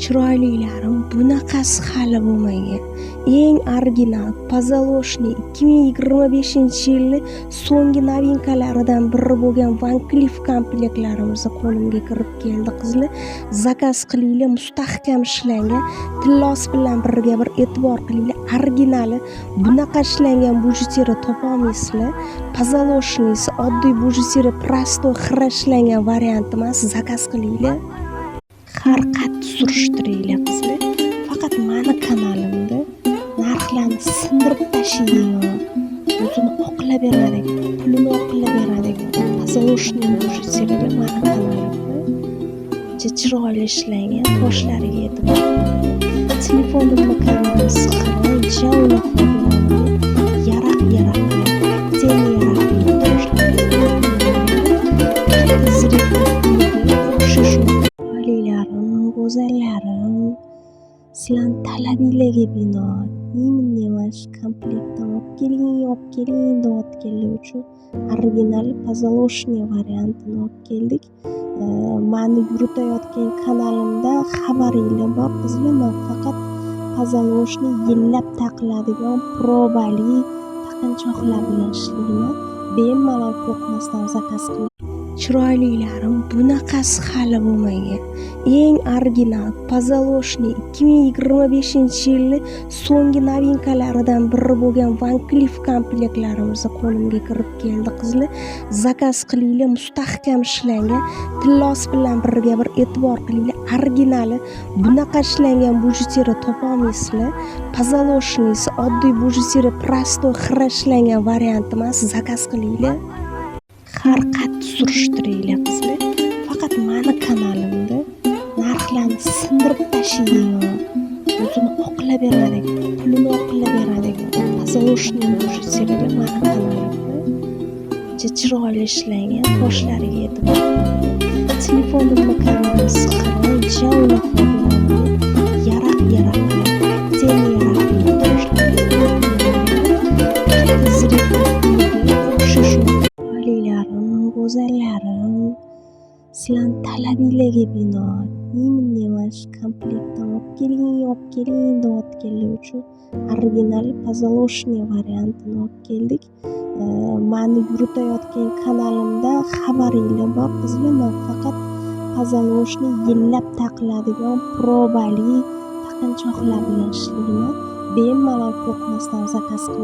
Chiroylilarim, bunaqasi hali bo'lmagan. Eng original, pozaloshniy 2025-yilning so'nggi novinkalaridan biri bo'lgan Van Cleef komplektlarimiz qo'limga kirib keldi. Qizlar, zakaz qilinglar, mustahkam ishlangan, tillos bilan birga bir e'tibor qilinglar. Originali bunaqa ishlangan bujuteri topa olmaysizlar. Pozaloshniysi oddiy bujuteri prosto xira ishlangan varianti emas, zakaz qilinglar. Har qattiq surishtiringlar qizlar. Faqat meni kanalimda narxlarni sindirib tashlaydigan, o'zini oqlab beradi, pulini oqlab beradi. Pozaloshniy bujuteri meni kanalimda. Chiroyli ishlangan, toshlariga e'tibor. Telefonimni kanalim siqirib, javlab yaraq go'zallarim, sizlarning talabinglarga binoan именно shu komplektdan olib keling deyotganlar uchun original pozaloshniy variantini olib keldik. Meni yuritayotgan kanalimda xabaringlar bor qizlar. Men faqat pozaloshniy yillab taqiladigan probali taqinchoqlar bilan ishlayman. Bemalol qo'rqmasdan zakaz qiling. Chiroylilarim, bunaqasi hali bo'lmagan. Eng original, pozaloshniy 2025-yilning so'nggi novinkalaridan biri bo'lgan Van Cleef komplektlarimiz qo'limga kirib keldi. Qizlar, zakaz qilinglar, mustahkam ishlangan, tillos bilan birga bir e'tibor qilinglar. Originali bunaqa ishlangan bujuteri topa olmaysizlar. Pozaloshniysi oddiy bujuteri prosto xira ishlangan varianti emas, zakaz qilinglar. Har qattiq surishtiringlar qizlar. Faqat meni kanalimda narxlarni sindirib tashlaydigan, o'zini oqlab beradi, pulini oqlab beradi. Pozaloshniy bujuteri meni kanalimda. Chiroyli ishlangan, toshlariga e'tibor. Telefonimni kanalim siqirib, javlab yaraq go'zallarim, sizlarning talabinglarga binoan именно shu komplektdan olib keling deyotganlar uchun original pozaloshniy variantini olib keldik. Meni yuritayotgan kanalimda xabaringlar bor qizlar. Men faqat pozaloshniy yillab taqiladigan probali taqinchoqlar bilan ishlayman. Bemalol qo'rqmasdan zakaz qiling.